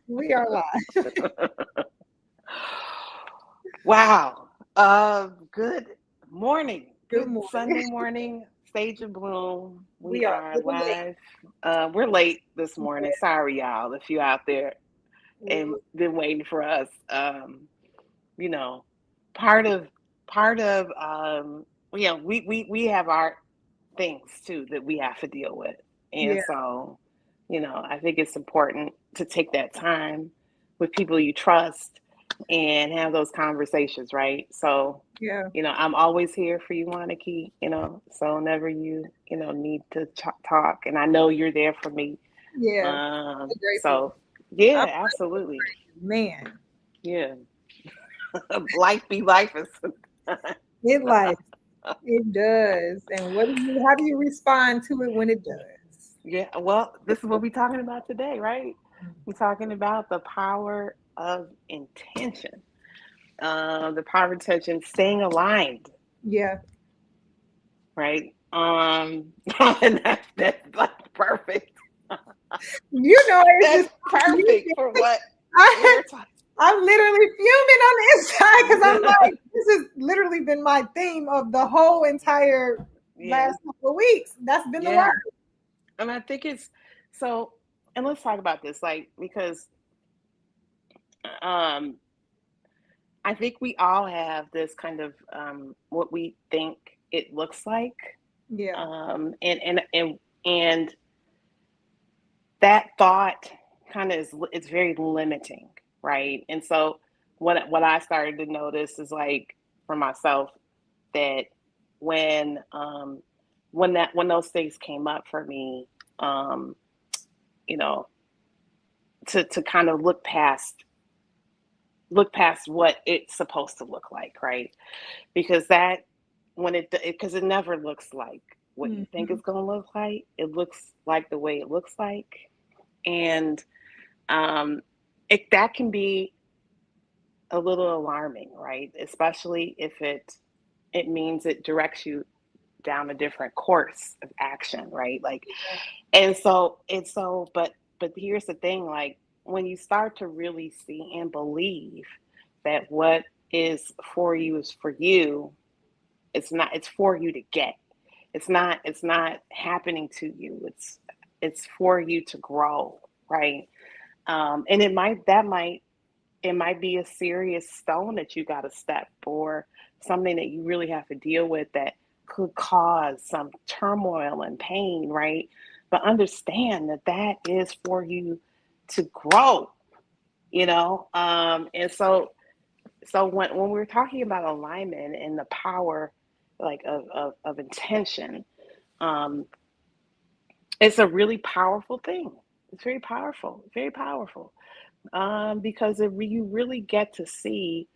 We are live. Wow. Good morning. Good Good morning. Sunday morning. Stage of Bloom. We We are are a little late. live. We're late this morning. Yeah, Sorry, y'all, if you out there we, and been waiting for us. You know, part of we have our things too that we have to deal with. And yeah, so, I think it's important to take that time with people you trust and have those conversations, right? So, yeah, I'm always here for you, Wanaki, so whenever need to talk, and I know you're there for me. yeah. So grateful. So I'm yeah, absolutely. man. Yeah. Life be life. It life. It does. And how do you respond to it when it does? Yeah, well, this is what we're talking about today, right? We're talking about the power of intention, the power of intention, staying aligned, Yeah. right? And that's like perfect. It's That's just perfect for what I, we're talking. I'm literally fuming on the inside because I'm like, this has literally been my theme of the whole entire Yeah, last couple of weeks. That's been the word. yeah, and I think it's so. And let's talk about this, like, because um, I think we all have this kind of what we think it looks like, Yeah. and that thought kind of is it's very limiting, right? And so what I started to notice is, like, for myself, that when when those things came up for me, um, you know, to kind of look past what it's supposed to look like, right? Because that when because it never looks like what you think Mhm. it's going to look like. It looks like the way it looks like. And um that can be a little alarming, right? Especially if it means it directs you down a different course of action, right? Like, and so it's so but here's the thing, like, when you start to really see and believe that what is for you is for you, it's for you to get. It's not happening to you. It's for you to grow, right? And it might be a serious stone that you got to step, or something that you really have to deal with that could cause some turmoil and pain, right? But understand that that is for you to grow, and so when we're talking about alignment and the power, like, of intention, um, it's a really powerful thing. It's very powerful, very powerful, because you really get to see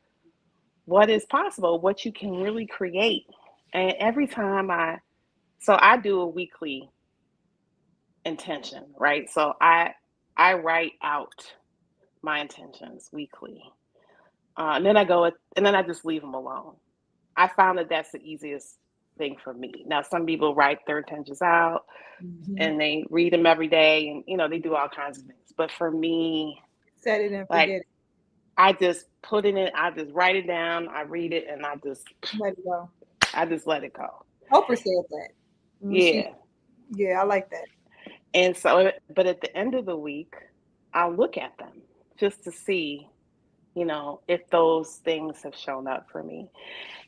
what is possible, what you can really create. And every time I do a weekly intention, right? So I write out my intentions weekly, and then I just leave them alone. I found that that's the easiest thing for me. Now, some people write their intentions out Mhm. and they read them every day, and they do all kinds of things. But for me, Set it and like, forget it. I just put it in, I just write it down, I read it, and Let it go. I just let it go. Oprah said that. When she, Yeah. yeah, I like that. And so, but at the end of the week, I'll look at them just to see, if those things have shown up for me.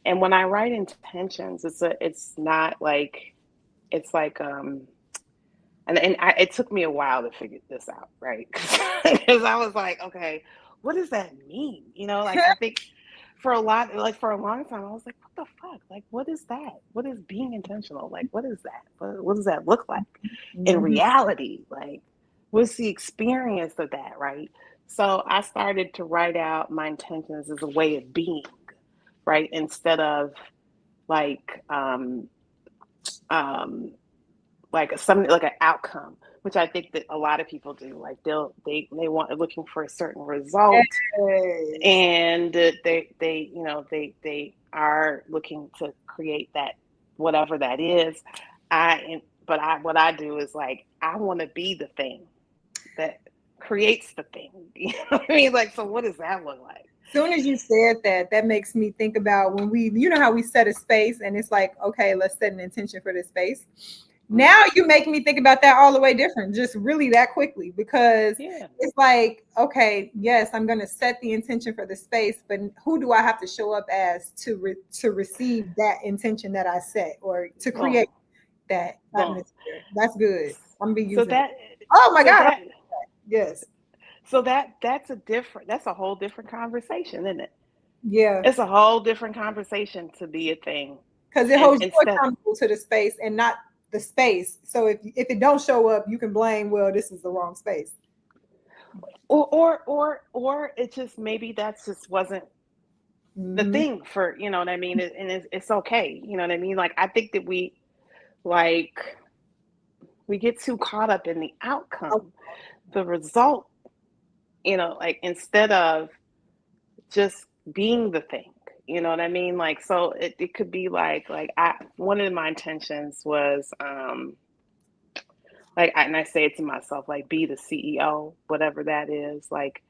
And when I write intentions, it's not like, it's like, it took me a while to figure this out, right? Because I was like, okay, what does that mean? Like, I think for a long time, I was like, what the fuck? Like, what is that? What is being intentional? Like, what is that? What does that look like in Mhm. reality? Like, what's the experience of that, right? So I started to write out my intentions as a way of being, right? Instead of, like, um, like something like an outcome, which I think that a lot of people do. Like, they want looking for a certain result, Yes. and they are looking to create that, whatever that is. But what I do is, like, I want to be the thing that creates the thing. You know what I mean? Like, so what does that look like? Soon as you said that, that makes me think about when we, you know, how we set a space and it's like, okay, let's set an intention for this space. Now you make me think about that all the way different, just really that quickly, because Yeah. it's like, okay, yes, I'm going to set the intention for the space, but who do I have to show up as to receive that intention that I set, or to create Boom. that Boom. atmosphere? That's good. I'm gonna be So using it. that, Oh my so God. that, Yes. so that's a whole different conversation, isn't it? Yeah. It's a whole different conversation to be a thing. Because it And holds you instead, accountable to the space and not the space. So if it don't show up, you can blame, well, this is the wrong space. or it just, maybe that's just wasn't the Mm-hmm. thing for, you know what I mean? And it's okay. You know what I mean? Like, I think that like, we get too caught up in the outcome, the result, like, instead of just being the thing. You know what I mean? Like, so it could be like one of my intentions was, and I say it to myself, like, be the CEO, whatever that is. Like,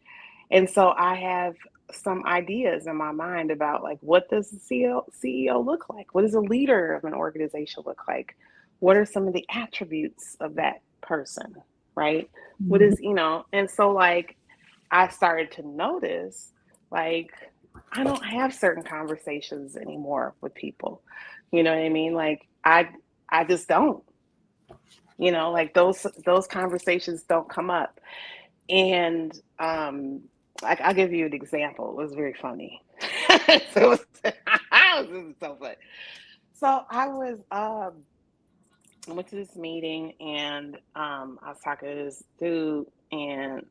and so I have some ideas in my mind about, like, what does the CEO look like? What does a leader of an organization look like? What are some of the attributes of that person, right? What Mm-hmm. is, and so, like, I started to notice, like, I don't have certain conversations anymore with people. You know what I mean? Like, I just don't. Like, those conversations don't come up. And I'll give you an example. It was very funny. So this is so funny. So I went to this meeting, and I was talking to this dude, and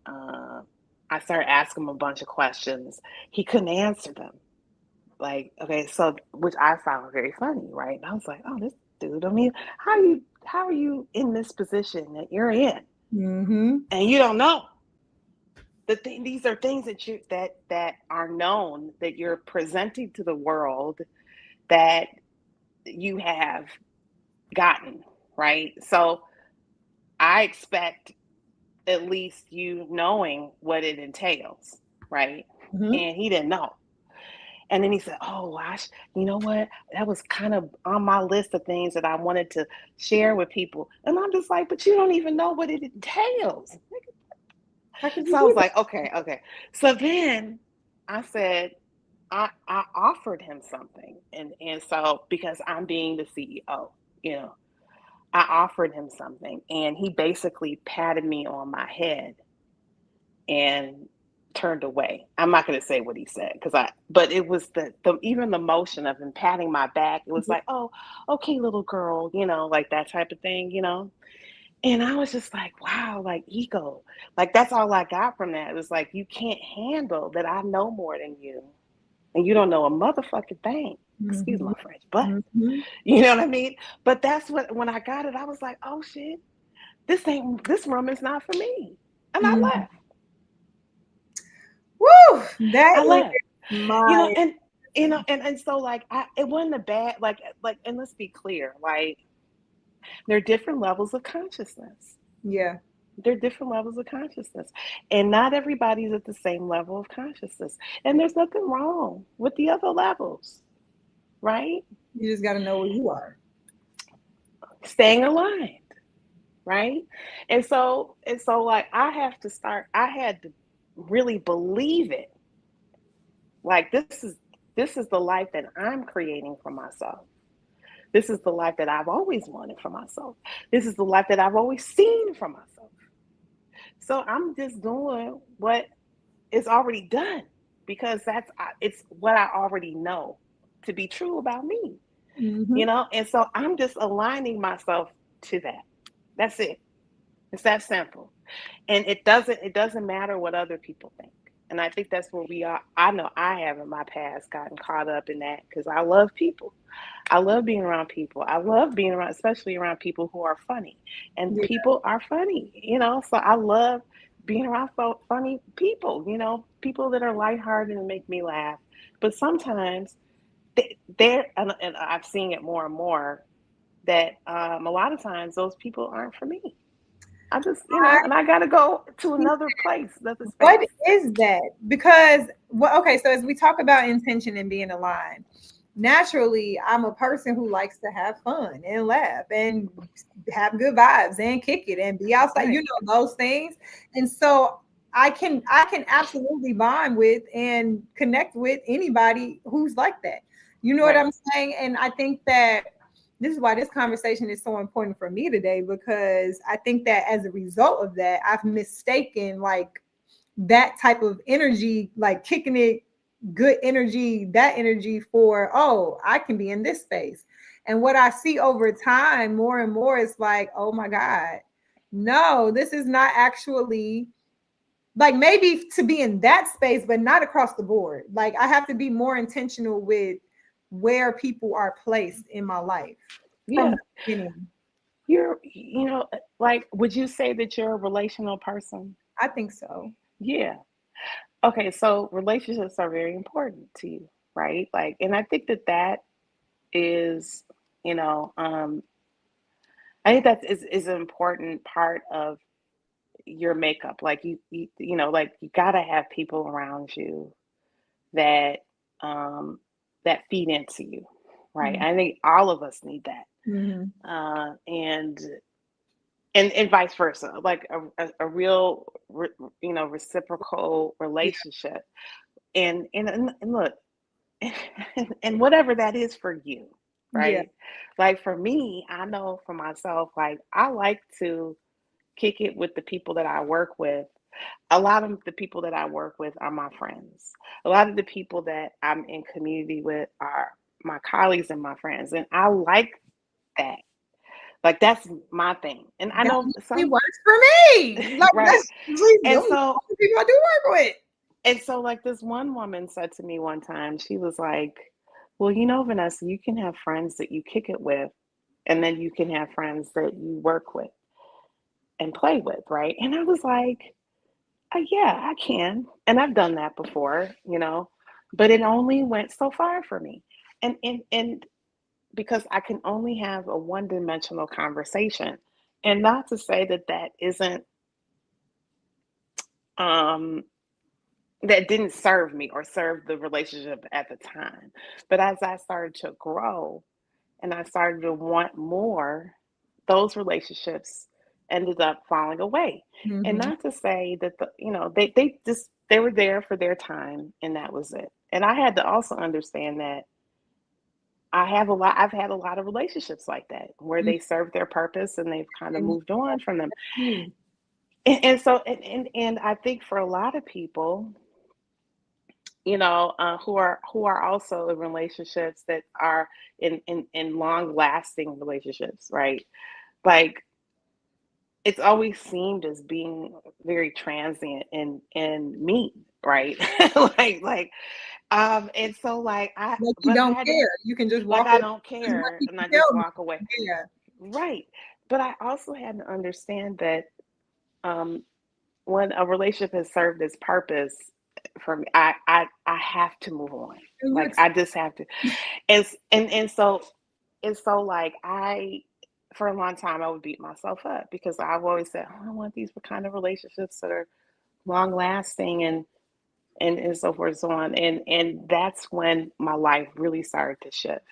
I started asking him a bunch of questions. He couldn't answer them. Like, okay, so, which I found very funny, right? And I was like, oh, this dude, I mean, how are you in this position that you're in, Mm-hmm. and you don't know? These are things that are known, that you're presenting to the world, that you have gotten, right? So I expect at least you knowing what it entails, right? Mm-hmm. And he didn't know. And then he said, oh gosh, you know what? That was kind of on my list of things that I wanted to share with people. And I'm just like, but you don't even know what it entails. How could you So I was do like, okay. So then I said, I offered him something. And so, because I'm being the CEO, you know, I offered him something, and he basically patted me on my head and turned away. I'm not going to say what he said, but it was even the motion of him patting my back. It was that? like, oh, okay, little girl, like that type of thing. And I was just like, wow, like, ego. Like, that's all I got from that. It was like, you can't handle that I know more than you, and you don't know a motherfucking thing. Excuse Mm-hmm. my French, but Mm-hmm. you know what I mean? But that's when I got it, I was like, oh shit, this room is not for me. And I Mm-hmm. left. Woo! That I is left. my And and so, like, it wasn't a bad, like, and let's be clear, like, there are different levels of consciousness. yeah. There are different levels of consciousness, and not everybody's at the same level of consciousness. And there's nothing wrong with the other levels, right? You just got to know where you are. Staying aligned, right? And so, like, I had to really believe it. Like, this is the life that I'm creating for myself. This is the life that I've always wanted for myself. This is the life that I've always seen for myself. So I'm just doing what is already done, because it's what I already know to be true about me, Mm-hmm. And so I'm just aligning myself to that. That's it. It's that simple. And it doesn't matter what other people think. And I think that's where we are. I know I have in my past gotten caught up in that, because I love people. I love being around people. I love being around, especially around people who are funny. And Yeah. people are funny. So I love being around funny people, people that are lighthearted and make me laugh. But sometimes and I've seen it more and more, that a lot of times those people aren't for me. I just, and I got to go to another place, another What space. is that? Because, well, okay, so as we talk about intention and being aligned, naturally, I'm a person who likes to have fun and laugh and have good vibes and kick it and be outside, Right. those things. And so I can absolutely bond with and connect with anybody who's like that. You know what Right. I'm saying? And I think that this is why this conversation is so important for me today, because I think that as a result of that, I've mistaken like that type of energy, like kicking it, good energy, that energy for, oh, I can be in this space. And what I see over time more and more is like, oh my God, no, this is not actually like, maybe to be in that space, but not across the board. Like, I have to be more intentional with where people are placed in my life from Yeah. the beginning. You're, like, would you say that you're a relational person? I think so. Yeah. Okay. So relationships are very important to you, right? Like, and I think that that is, you know, um, I think that is an important part of your makeup. Like like you gotta have people around you that um that feed into you, right? I think all of us need that. Mm-hmm. And and vice versa, like a real reciprocal Yeah. relationship. And look, and whatever that is for you, Yeah. right? Like for me, I know for myself, like I like to kick it with the people that I work with. A lot of the people that I work with are my friends. A lot of the people that I'm in community with are my colleagues and my friends. And I like that. Like that's my thing. And I That know usually some works for me. Like, right. that's usually the And only so people I do work with. like this one woman said to me one time, she was like, well, Vanessa, you can have friends that you kick it with, and then you can have friends that you work with and play with, right? And I was like, yeah, I can. And I've done that before, but it only went so far for me. And because I can only have a one-dimensional conversation. And not to say that that isn't um that didn't serve me or serve the relationship at the time. But as I started to grow and I started to want more, those relationships ended up falling away. And Mm-hmm. not to say that they were there for their time and that was it. And I had to also understand that I've had a lot of relationships like that where they served their purpose and they've kind of moved on from them. Mm-hmm. And so and I think for a lot of people, who are also in relationships that are in long lasting relationships, right? Like it's always seemed as being very transient and mean, right? And so Like, you but I don't had to, care. You can just like walk I away. don't Just what care you and I just tell me. walk away, Yeah. right? But I also had to understand that um when a relationship has served its purpose for me, I have to move on. And you Like I just have to. And so like I for a long time I would beat myself up because I've always said, oh, I want these kind of relationships that are long lasting and so forth and so on. And that's when my life really started to shift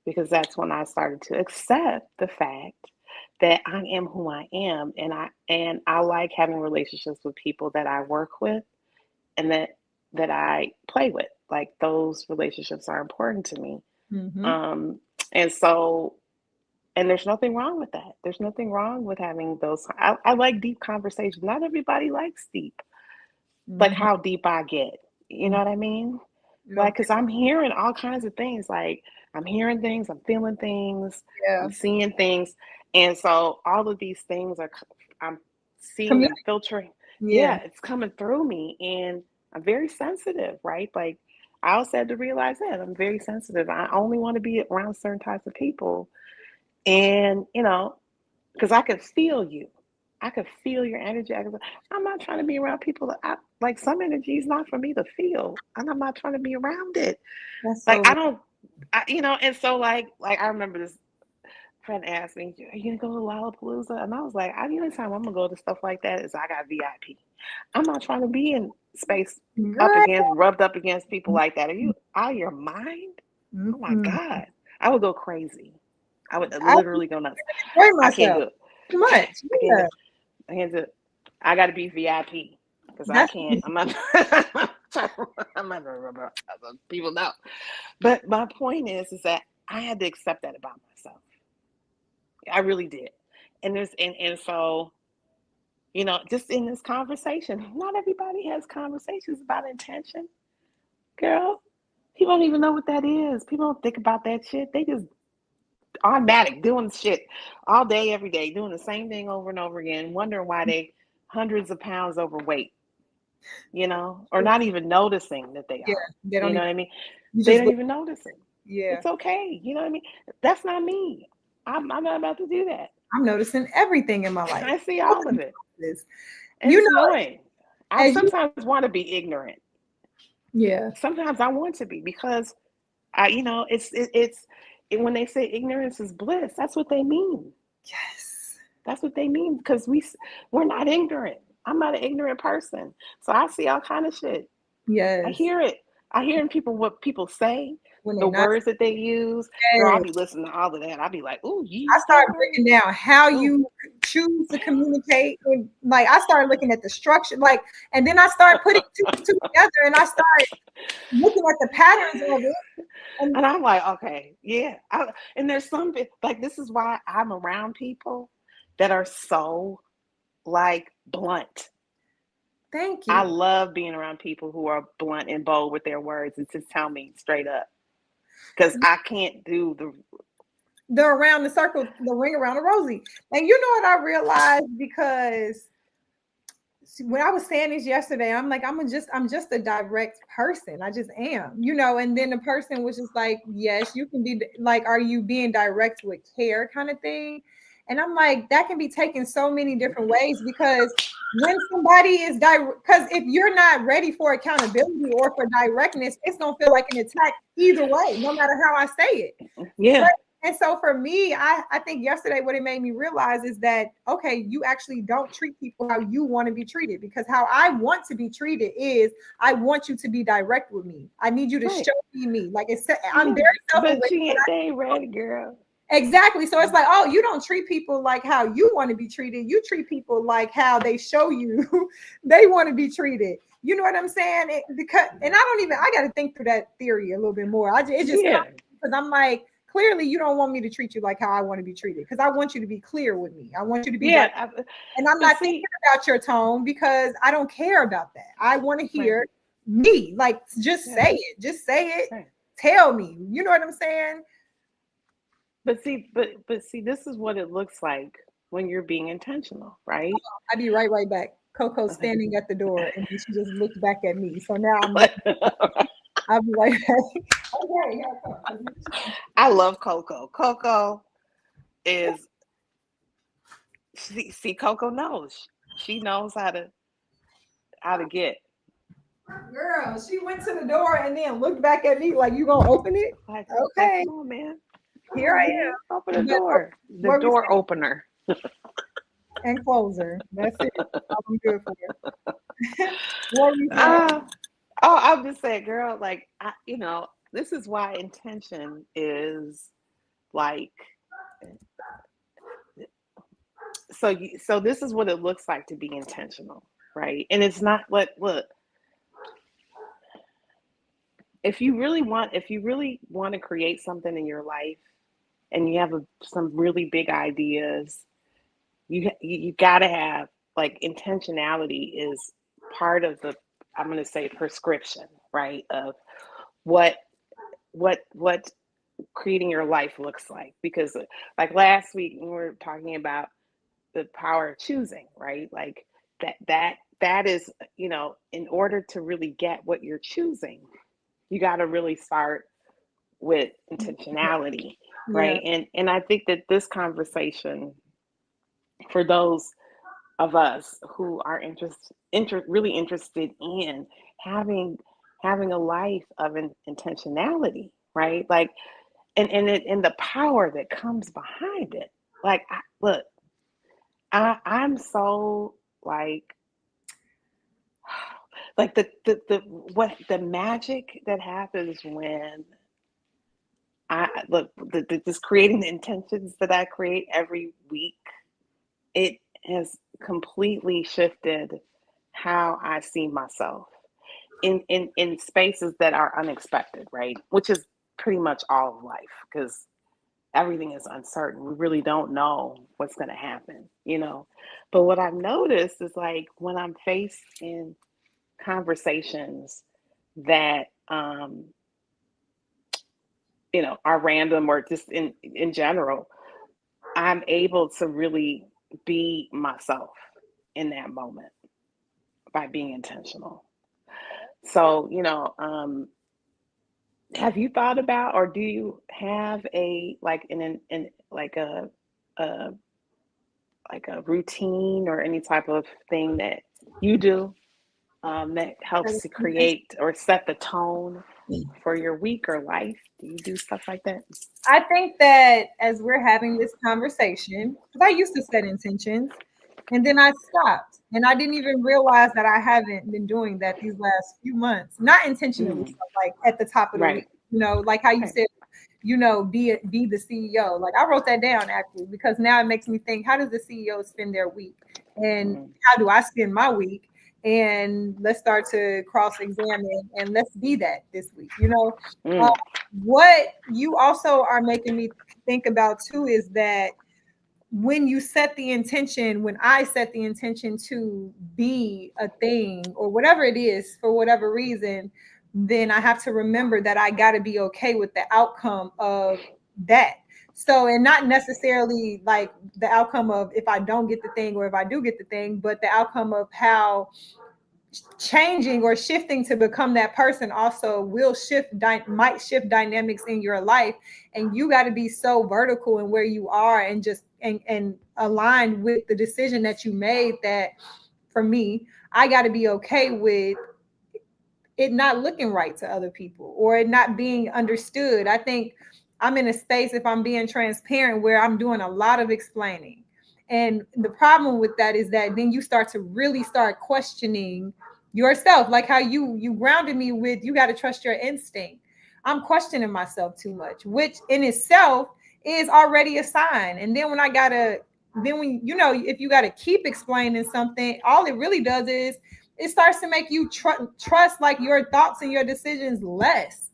because that's when I started to accept the fact that I am who I am and I like having relationships with people that I work with and that I play with. Like those relationships are important to me. Mm-hmm. Um, and so, and there's nothing wrong with that. There's nothing wrong with having those. I like deep conversations. Not everybody likes deep, like Mm-hmm. how deep I get. You know what I mean? Like, Okay. cause I'm hearing all kinds of things. Like I'm hearing things, I'm feeling things, Yeah. I'm seeing things, and so all of these things are, I'm seeing them Community. filtering. Yeah. Yeah, it's coming through me, and I'm very sensitive, right? Like I also had to realize that I'm very sensitive. I only want to be around certain types of people, and because I could feel you. I could feel your energy. I'm not trying to be around people that like some energy is not for me to feel. And I'm not trying to be around it. That's Like so I right. don't, and so like I remember this friend asked me, "Are you gonna go to Lollapalooza?" And I was like, "The only time I'm gonna go to stuff like that is I got VIP. I'm not trying to be in space Girl. rubbed up against people like that. Are you out of your mind? Oh my Mm-mm. God, I would go crazy. I would I literally go nuts. enjoy I can't myself do it. too much. I can't do Yeah, it. I can't do it. I got to be VIP because I that's can't. I'm not. I'm not. People know. But my point is that I had to accept that about myself. I really did. And so, just in this conversation, not everybody has conversations about intention. Girl, people don't even know what that is. People don't think about that shit. They just automatic doing shit all day, every day, doing the same thing over and over again, wondering why they hundreds of pounds overweight, or true. not even noticing that they Yeah, are. they don't You know even. what I mean? You They just don't look. even notice it. Yeah, It's okay. You know what I mean? That's not me. I'm not about to do that. I'm noticing everything in my life. I see all of it. This, And you it's know, annoying. I as you. sometimes want to be ignorant. Yeah. Sometimes I want to be because when they say ignorance is bliss, that's what they mean. Yes. That's what they mean because we're not ignorant. I'm not an ignorant person, so I see all kind of shit. I Yes. hear it. I hear what people say, When they're the not. words that they use. Girl, I'll Yes. be listening to all of that. I'll be like, "Ooh, you I use that started word? breaking down how Ooh, you choose to communicate. And, like I started looking at the structure, like, and then I started putting two and two together, and I started looking at the patterns of it. And and I'm like, okay, yeah. And there's some like this is why I'm around people that are so like blunt. thank I you. love being around people who are blunt and bold with their words and just tell me straight up because I can't do the. They're around the circle, the ring around the rosy. And you know what I realized, because when I was saying this yesterday, I'm like, I'm just a direct person. I just am, and then the person was just like, yes, you can be like, are you being direct with care kind of thing? And I'm like, that can be taken so many different ways, because when somebody is direct, because if you're not ready for accountability or for directness, it's gonna feel like an attack either way, no matter how I say it. Yeah, And so for me, I think yesterday what it made me realize is that, okay, you actually don't treat people how you want to be treated, because how I want to be treated is, I want you to be direct with me. I need you to right. show me. Like I'm Yeah, very self-aware. but they ain't ready, girl. Exactly. So it's like, oh, you don't treat people like how you want to be treated. You treat people like how they show you they want to be treated. You know what I'm saying? And I got to think through that theory a little bit more. It just comes, Yeah, because I'm like, clearly you don't want me to treat you like how I want to be treated, because I want you to be clear with me. I want you to be direct. yeah. And I'm But not thinking see, about your tone, because I don't care about that. I want to right, hear me. Like, just yeah, say it. Just say it. right. Tell me. You know what I'm saying? But see, this is what it looks like when you're being intentional, right? I'd be right back. Coco Okay. standing at the door, and then she just looked back at me. So now I'm looking. I'll be right back. Okay, yeah, come. I love Coco. Coco is see Coco knows. She knows how to get. Girl, she went to the door and then looked back at me like, you gonna open it? Like, Okay, come on, man. Come here on, I man. Open the am. But door. The what we door saying? opener. And closer. That's it. All I'm good for. What we saying? Ah, oh, I'm just saying, girl, like this is why intention is like so this is what it looks like to be intentional, right? And it's not look, if you really want to create something in your life and you have some really big ideas, you got to have like intentionality is part of the, I'm going to say, prescription, right, of what what creating your life looks like. Because like last week we were talking about the power of choosing, right? Like that is, in order to really get what you're choosing, you got to really start with intentionality, Yeah, right? And I think that this conversation, for those of us who are really interested in having a life of intentionality, right? Like, and the power that comes behind it. Like, look, I'm so like the what the magic that happens when I look just creating the intentions that I create every week. It has completely shifted how I see myself in spaces that are unexpected, right? Which is pretty much all of life, because everything is uncertain. We really don't know what's going to happen, you know. But what I've noticed is, like, when I'm faced in conversations that are random, or just in general, I'm able to really be myself in that moment by being intentional. So, have you thought about, or do you have a like an like a like a routine or any type of thing that you do that helps to create or set the tone for your week or life? Do you do stuff like that? I think that as we're having this conversation, because I used to set intentions and then I stopped. And I didn't even realize that I haven't been doing that these last few months. Not intentionally, Mm, so like at the top of the week, right, like how you right. said, be the CEO. Like I wrote that down actually, because now it makes me think, how does the CEO spend their week? And Mm, how do I spend my week? And let's start to cross-examine and let's be that this week. Uh, mm, what you also are making me think about too is that when you set the intention, when I set the intention to be a thing or whatever it is for whatever reason, then I have to remember that I got to be okay with the outcome of that. So, and not necessarily like the outcome of if I don't get the thing or if I do get the thing, but the outcome of how changing or shifting to become that person also will might shift dynamics in your life, and you got to be so vertical in where you are and just and aligned with the decision that you made, that for me, I got to be okay with it not looking right to other people or it not being understood. I think I'm in a space, if I'm being transparent, where I'm doing a lot of explaining. And the problem with that is that then you start to really start questioning yourself, like how you grounded me with, you got to trust your instinct. I'm questioning myself too much, which in itself is already a sign. And then when I gotta, then when if you gotta keep explaining something, all it really does is it starts to make you trust like your thoughts and your decisions less.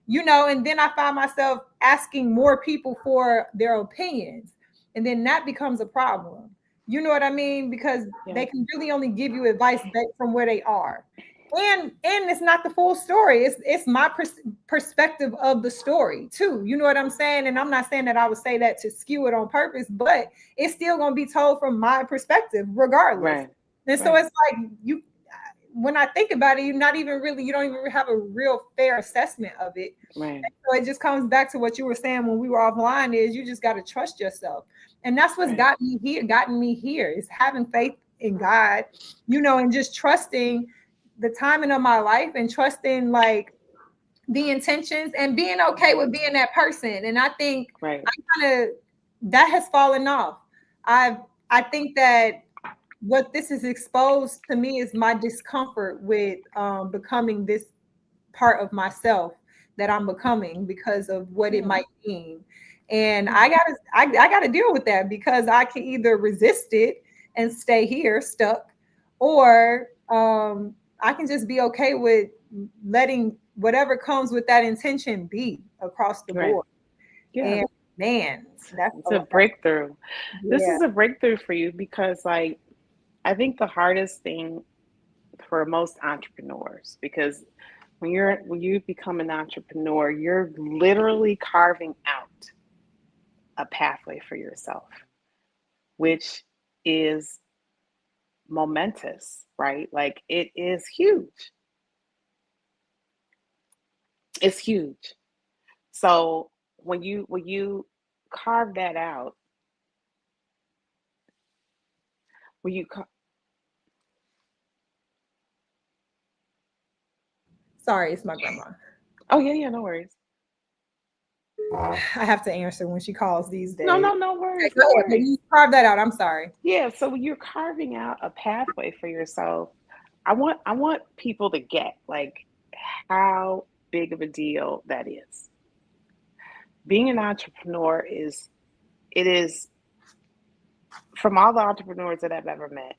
And then I find myself asking more people for their opinions, and then that becomes a problem. You know what I mean? Because yeah, they can really only give you advice from where they are, and it's not the full story. It's my perspective of the story too. You know what I'm saying? And I'm not saying that I would say that to skew it on purpose, but it's still going to be told from my perspective regardless. right, And so right, it's like when I think about it, you don't even have a real fair assessment of it. right, So it just comes back to what you were saying when we were offline, is you just got to trust yourself. And that's what's right. gotten me here is having faith in God, and just trusting the timing of my life and trusting like the intentions and being okay with being that person. And I think Right. I kind of that has fallen off. I think that what this is exposed to me is my discomfort with becoming this part of myself that I'm becoming because of what it Yeah. might mean. And Yeah. I gotta deal with that, because I can either resist it and stay here stuck, or I can just be okay with letting whatever comes with that intention be across the Right. board. Yeah. And man, that's It's a a lot. breakthrough. This Yeah. is a breakthrough for you because, like, I think the hardest thing for most entrepreneurs, because when you become an entrepreneur, you're literally carving out a pathway for yourself, which is momentous, right? Like, it is huge. It's huge. So when you carve that out, when you Sorry, it's my grandma. oh, yeah, yeah, no worries. I have to answer when she calls these days. No worries, Okay, no go ahead. worries. You carve that out. I'm sorry. Yeah, so when you're carving out a pathway for yourself, I want people to get like how big of a deal that is. Being an entrepreneur is it is from all the entrepreneurs that I've ever met,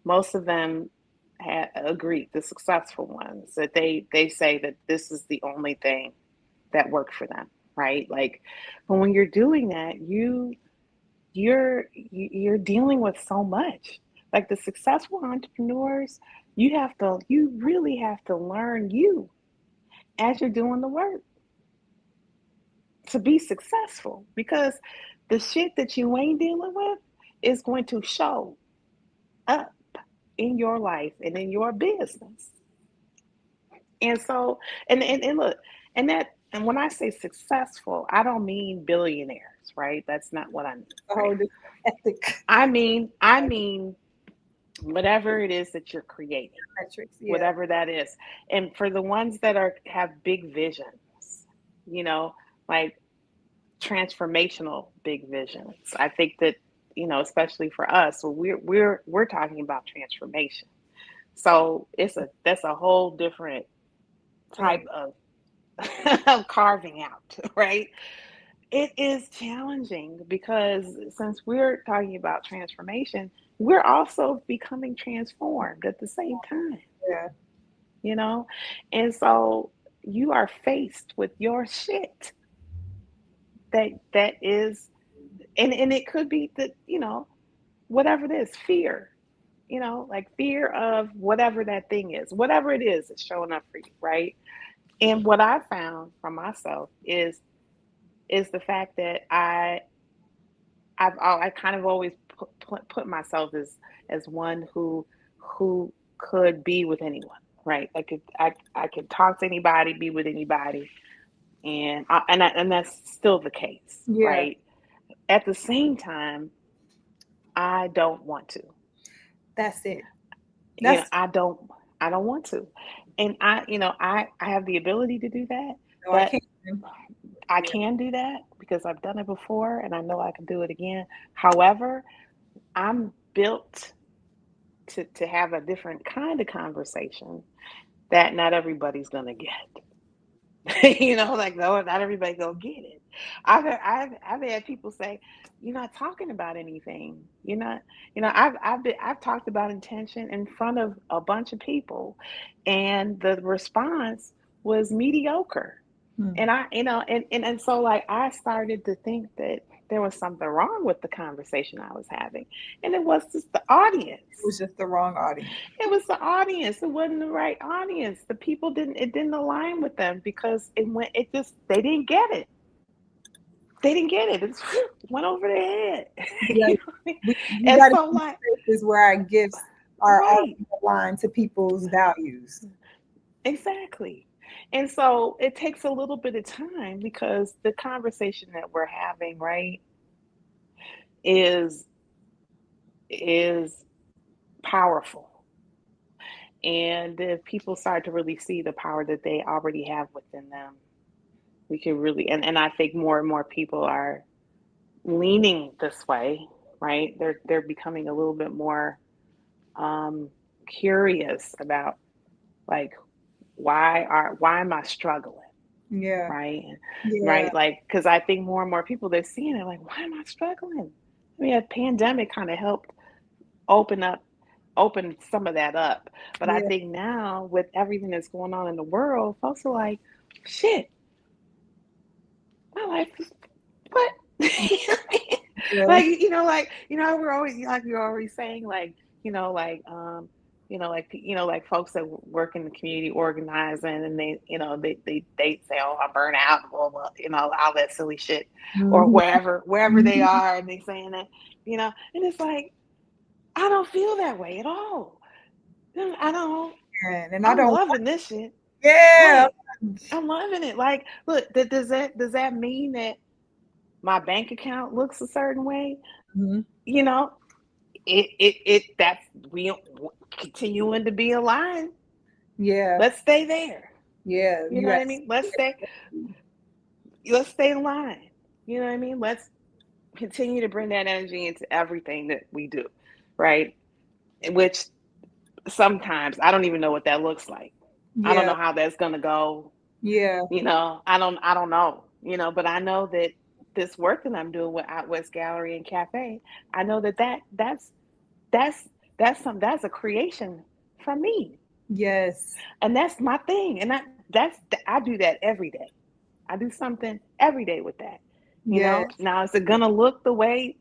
most of them have agreed, the successful ones, that they say that this is the only thing that worked for them, right? Like, but when you're doing that, you're dealing with so much. Like the successful entrepreneurs, you really have to learn you as you're doing the work to be successful, because the shit that you ain't dealing with is going to show up in your life and in your business. And so, and look, and when I say successful, I don't mean billionaires, right? That's not what I mean, A whole right? different ethic I mean whatever it is that you're creating, metrics. Yeah. whatever that is. And for the ones that are have big visions, you know, like transformational big visions. I think that, especially for us, well, we're talking about transformation. So that's a whole different type Thing. of of carving out, right? It is challenging because since we're talking about transformation, we're also becoming transformed at the same time, Yeah. you know? And so you are faced with your shit that is, and it could be that, whatever it is, fear, like fear of whatever that thing is, whatever it is that's showing up for you, right? And what I found for myself is the fact that I kind of always put myself as one who could be with anyone, right? I could talk to anybody, be with anybody, and that's still the case, Yeah. right? At the same time, I don't want to. That's it. You know, That's I don't want to, and I have the ability to do that. no, I That can't. I Yeah. can do that because I've done it before, and I know I can do it again. However, I'm built to have a different kind of conversation that not everybody's gonna get. Like no, not everybody gonna get it. I've had people say, "You're not talking about anything. You're not." I've talked about intention in front of a bunch of people, and the response was mediocre. Hmm. And and so like I started to think that there was something wrong with the conversation I was having, and it was just the It audience. was just the wrong audience. It was the audience. It wasn't the right audience. The people it didn't align with them because they didn't get it. They didn't get it. It just went over their head. Yeah. You know what I mean? We And got to so be like, spaces where our gifts are right, already aligned to people's values. exactly. And so it takes a little bit of time because the conversation that we're having, right, is is powerful. And if people start to really see the power that they already have within them, we can really, and I think more and more people are leaning this way, right? They're becoming a little bit more um, curious about like why am I struggling, Yeah. right? Yeah. Right, like because I think more and more people they're seeing it like why am I struggling? I mean, a pandemic kind of helped open up open some of that up, but I Yeah. think now with everything that's going on in the world, folks are like, shit, my life is what? Yeah. Like we're always like you're always saying like like folks that work in the community organizing and they say, oh, I'm burnt out, blah, blah, all that silly shit, or Mhm. wherever they Mhm. are, and they saying that, and it's like I don't feel that way at all. I don't. And I I'm don't. loving this shit. Yeah. Right. I'm loving it. Like, look, does that mean that my bank account looks a certain way? Mhm. You know, it that's we continuing to be aligned. Yeah. Let's stay there. Yeah. You You know what got. I mean? Let's stay. let's stay in line. You know what I mean? Let's continue to bring that energy into everything that we do, right? Which sometimes I don't even know what that looks like. I don't Yeah. know how that's gonna go. Yeah. I don't know, but I know that this work that I'm doing with Out West Gallery and Cafe, I know that's that's a creation from me. Yes. And that's my thing. And I do that every day. I do something every day with that. Yes. Now is it gonna look the way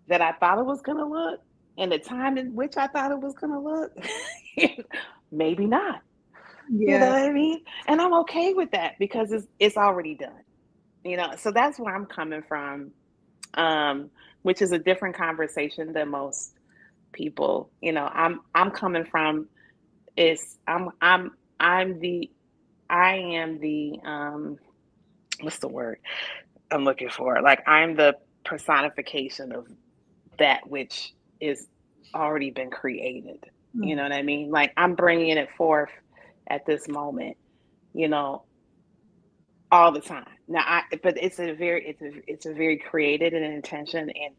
that I thought it was gonna look and the time in which I thought it was gonna look? Maybe not. You know Yeah. what I mean? And I'm okay with that because it's already done. So that's where I'm coming from, which is a different conversation than most people. I'm coming from is I'm the I am the what's the word I'm looking for? Like I'm the personification of that which is already been created. You Mm. know what I mean? Like I'm bringing it forth at this moment, you know, all the time. But it's a very created and intention and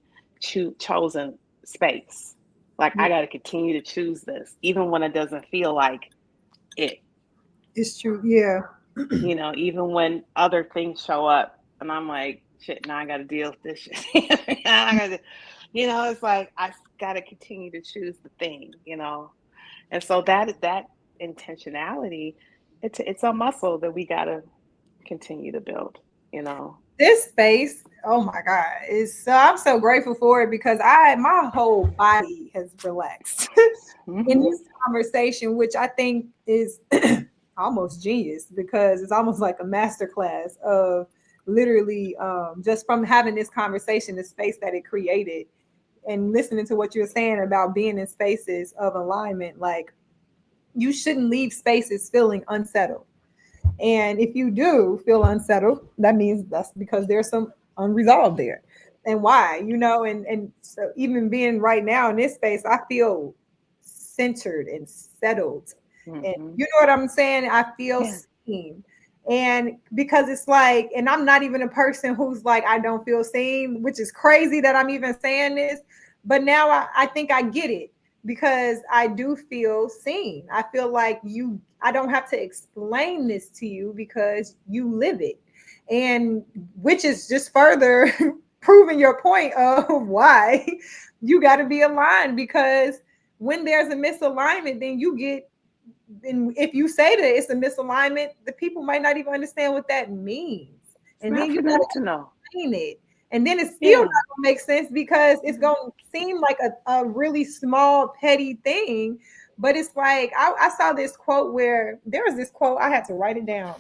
chosen space. Like Yeah. I got to continue to choose this, even when it doesn't feel like it. It's true. Yeah. Even when other things show up, and I'm like, shit, now I got to deal with this shit. I gotta, it's like I got to continue to choose the thing. And so that intentionality, it's a muscle that we got to continue to build. You know. This space, oh my God, is so I'm so grateful for it because my whole body has relaxed in Hmm. this conversation, which I think is almost genius because it's almost like a masterclass of literally just from having this conversation, the space that it created, and listening to what you're saying about being in spaces of alignment. Like you shouldn't leave spaces feeling unsettled. And if you do feel unsettled, that means that's because there's some unresolved there. And why, and so even being right now in this space, I feel centered and settled. And Hmm. you know what I'm saying? I feel Yeah. seen. And because it's like, and I'm not even a person who's like, I don't feel seen, which is crazy that I'm even saying this. But now I think I get it because I do feel seen. I feel like I don't have to explain this to you because you live it. And which is just further proving your point of why you got to be aligned because when there's a misalignment, then you get, and if you say that it's a misalignment, the people might not even understand what that means. It's And not then you for got them to to know. explain it. And then it's still not Yeah. gonna make sense because it's gonna seem like a really small, petty thing. But it's like I saw this quote where there was this quote, I had to write it down.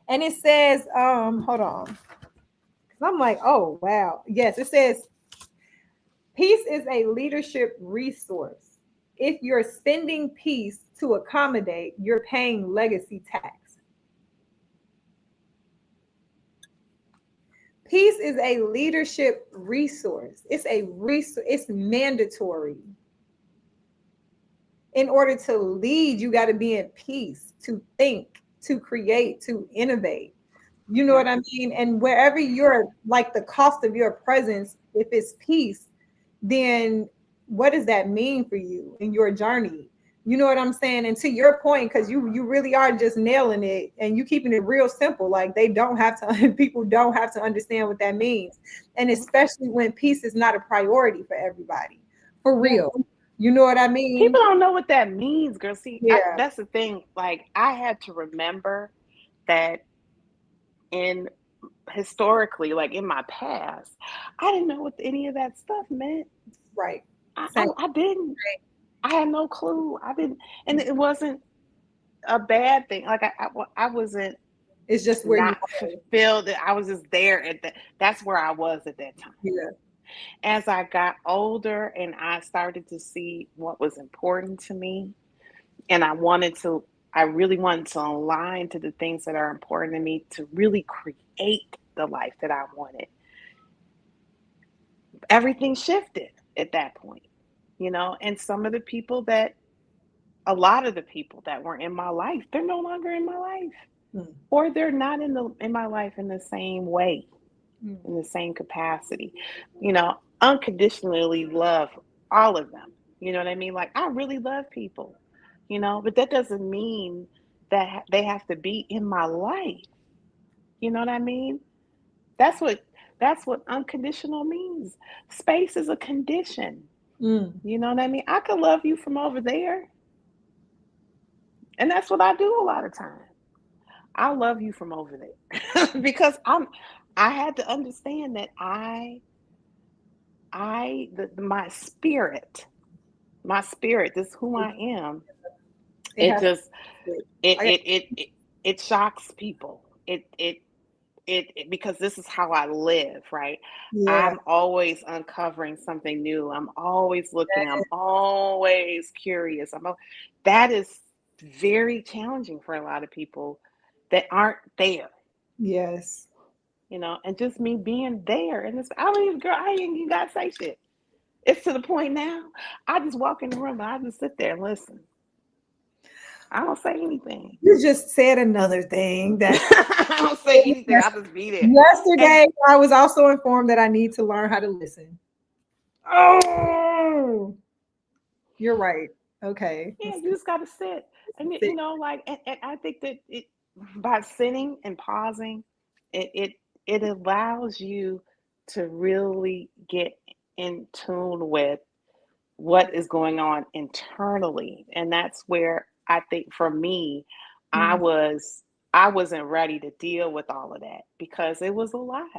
And it says, hold on. Because I'm like, oh wow. Yes, it says peace is a leadership resource. If you're spending peace to accommodate, you're paying legacy tax. Peace is a leadership resource. It's a resource, it's mandatory. In order to lead, you got to be in peace, to think, to create, to innovate. You know Yeah. what I mean? And wherever you're like the cost of your presence, if it's peace, then what does that mean for you in your journey? You know what I'm saying? And to your point, because you really are just nailing it and you keeping it real simple. Like they don't have to, people don't have to understand what that means. And especially when peace is not a priority for everybody. For Yeah. real. You know what I mean? People don't know what that means, girl. See, Yeah. that's the thing. Like, I had to remember that in historically, like in my past, I didn't know what any of that stuff meant. Right. I, Same. I, I didn't. I had no clue. I didn't, and it wasn't a bad thing. Like I wasn't It's just where you not are. fulfilled. I was just there at that. That's where I was at that time. Yeah. As I got older and I started to see what was important to me, and I really wanted to align to the things that are important to me to really create the life that I wanted. Everything shifted at that point. And a lot of the people that were in my life, they're no longer in my life. or they're not in my life in the same way, Mm. in the same capacity. Unconditionally love all of them. You know what I mean? Like, I really love people, but that doesn't mean that they have to be in my life. You know what I mean? That's what that's what unconditional means. Space is a condition. Mm. You know what I mean? I could love you from over there. And that's what I do a lot of times. I love you from over there. Because I had to understand that my spirit, this is who I am. It It has just to. it I, it it it, it shocks people. Because this is how I live, right? yeah. I'm always uncovering something new. I'm always looking. I'm always curious. That is very challenging for a lot of people that aren't there, Yes. and just me being there. And this, I don't even, girl, I ain't even got to say shit. It's to the point now, I just walk in the room and I just sit there and listen. I don't say anything. You just said another thing that I don't say anything. I just be there. yesterday I was also informed that I need to learn how to listen. Oh, you're right. Okay. Yeah, you just got to sit. And, Sit. and I think that by sitting and pausing, it allows you to really get in tune with what is going on internally. And that's where I think for me, I Mm. was I wasn't ready to deal with all of that because it was a lot.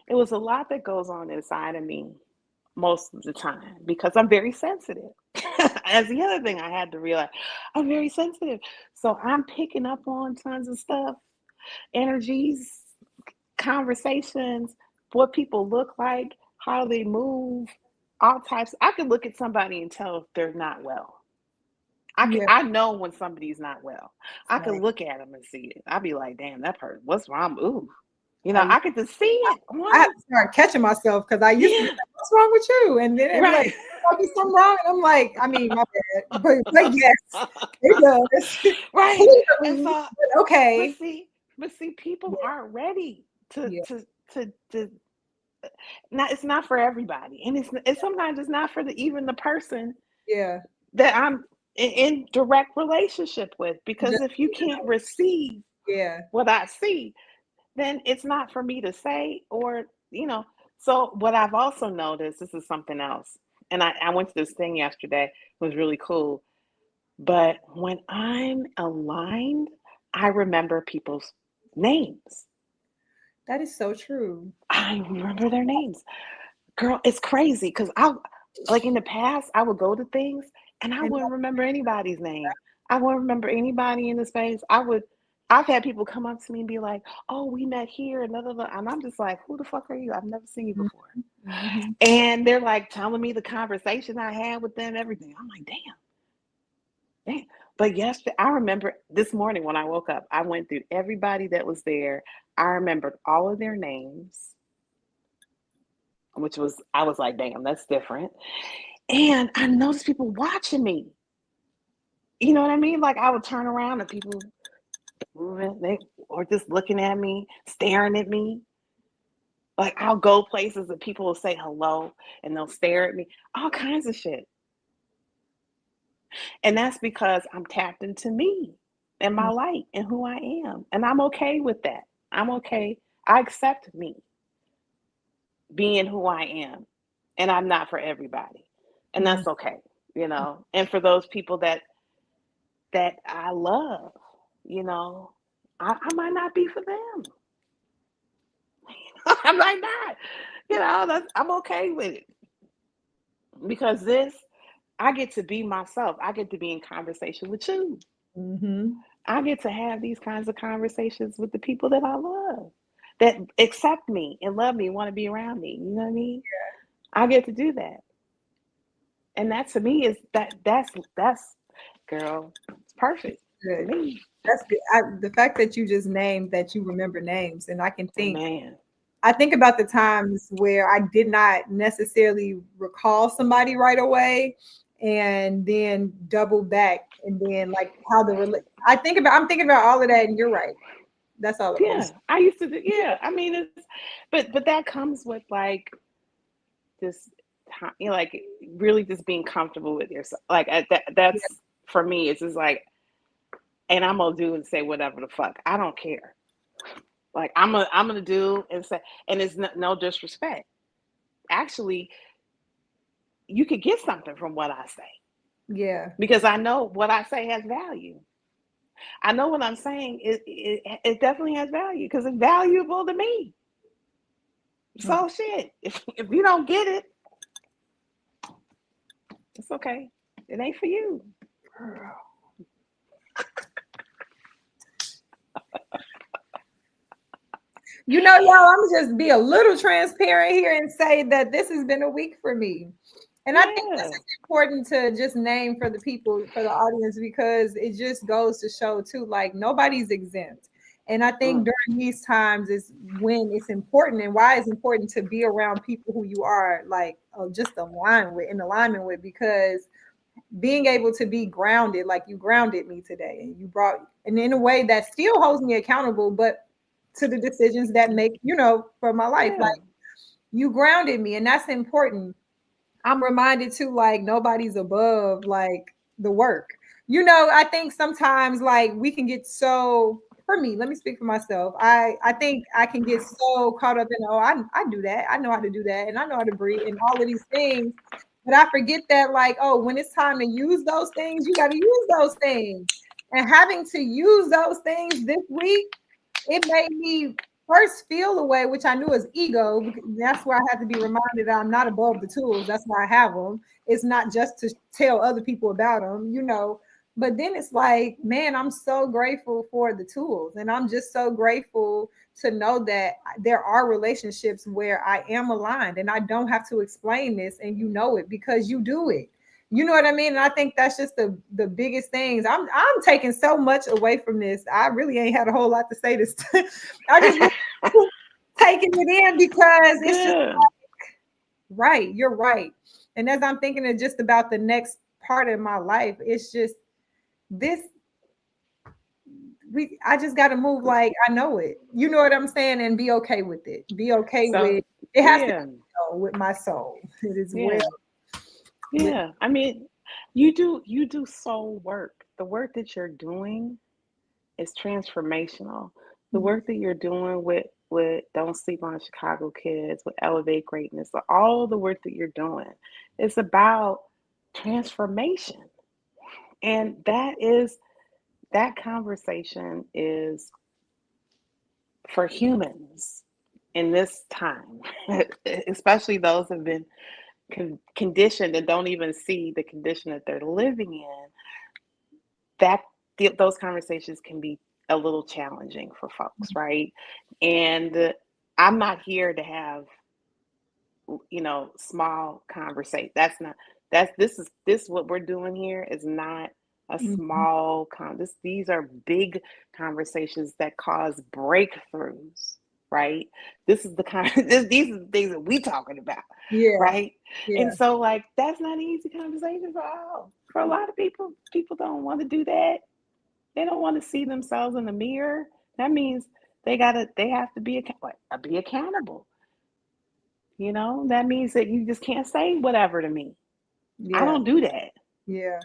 It was a lot that goes on inside of me most of the time because I'm very sensitive. As the other thing I had to realize, I'm very sensitive. So I'm picking up on tons of stuff, energies, conversations, what people look like, how they move, all types. I could look at somebody and tell if they're not well. Yeah. I know when somebody's not well. I could Right. look at them and see it. I'd be like, damn, that person, what's wrong? Ooh. I I could just see it. I have to start catching myself because I used to be Yeah, like, what's wrong with you? And then it'd be like, right. might be something wrong. And I'm like, I mean, my bad. But yes, it does. Right. And Clearly. so, But but okay. see, people aren't ready to Yeah. not. It's not for everybody, and it's sometimes it's not for even the person Yeah. that I'm in direct relationship with. Because Just, if you can't receive yeah. what I see, then it's not for me to say or. So what I've also noticed, this is something else, and I went to this thing yesterday. It was really cool. But when I'm aligned, I remember people's names. That is so true. I remember their names. Girl, it's crazy because like in the past, I would go to things and I And wouldn't remember anybody's name. I wouldn't remember anybody in the space. I've had people come up to me and be like, oh, we met here and blah, blah, blah. And I'm just like, who the fuck are you? I've never seen you before. mm-hmm. And they're like telling me the conversation I had with them, everything. I'm like, damn. But yesterday, I remember this morning when I woke up, I went through everybody that was there. I remembered all of their names, I was like, damn, that's different. And I noticed people watching me. You know what I mean? Like I would turn around and people moving, or just looking at me, staring at me. Like I'll go places and people will say hello and they'll stare at me, all kinds of shit. And that's because I'm tapped into me and my light and who I am. And I'm okay with that. I'm okay. I accept me being who I am. And I'm not for everybody. And Mm-hmm. that's okay. And for those people that I love, I might not be for them. I might not. I'm okay with it. Because I get to be myself. I get to be in conversation with you. Mm-hmm. I get to have these kinds of conversations with the people that I love, that accept me and love me, want to be around me. You know what I mean? I get to do that. And that to me is that's girl, it's perfect to Good. me. That's good. The fact that you just named that you remember names, and I can think. Man. I think about the times where I did not necessarily recall somebody right away. and then double back, and then like how I'm thinking about all of that, and you're right. That's all it Yeah, was. I used to do, yeah. I mean, it's, but that comes with like this time, you know, like really just being comfortable with yourself. Like Yeah. that's for me. It's just like, and I'm gonna do and say whatever the fuck. I don't care. Like I'm gonna do and say, and it's no disrespect. Actually, you could get something from what I say Yeah. because I know what I say has value. I know what I'm saying. It definitely has value because it's valuable to me. So shit, if you don't get it, it's okay. It ain't for you. You know, y'all, I'm just be a little transparent here and say that this has been a week for me. And I think this Yeah. is important to just name for the people, for the audience, because it just goes to show too, like nobody's exempt. And I think Mm. during these times is when it's important, and why it's important to be around people who you are like just aligned with, in alignment with, because being able to be grounded, like you grounded me today, and you brought, and in a way that still holds me accountable, but to the decisions that make, for my life, like Yeah. you grounded me, and that's important. I'm reminded too, like nobody's above like the work. I think sometimes like we can get so, for me, let me speak for myself. I think I can get so caught up in, oh, I do that. I know how to do that, and I know how to breathe and all of these things. But I forget that, like, oh, when it's time to use those things, you got to use those things. And having to use those things this week, it made me first feel the way, which I knew was ego. Because that's where I had to be reminded that I'm not above the tools. That's why I have them. It's not just to tell other people about them. But then it's like, man, I'm so grateful for the tools. And I'm just so grateful to know that there are relationships where I am aligned and I don't have to explain this, and you know it because you do it. You know what I mean? And I think that's just the biggest things. I'm taking so much away from this. I really ain't had a whole lot to say this. I just really taking it in because it's just Yeah. right. You're right. And as I'm thinking of just about the next part of my life, it's just this. I just got to move like I know it. You know what I'm saying? And be okay with it. Be okay So with it. Has to yeah. be so with my soul. It is well Yeah. with. Yeah. I mean, you do soul work. The work that you're doing is transformational. The work that you're doing with Don't Sleep on Chicago Kids, with Elevate Greatness, all the work that you're doing, it's about transformation. And that conversation is for humans in this time, especially those who have been conditioned and don't even see the condition that they're living in. That those conversations can be a little challenging for folks, right? And I'm not here to have small conversation. That's not that's this what we're doing here is not a Mhm. small these are big conversations that cause breakthroughs, right? This is the kind these are the things that we talking about, Yeah. right? And Yeah. so like that's not an easy conversation for a lot of people. People don't want to do that. They don't want to see themselves in the mirror. That means they have to be accountable. That means that you just can't say whatever to me. I Yeah. don't do that. Yeah.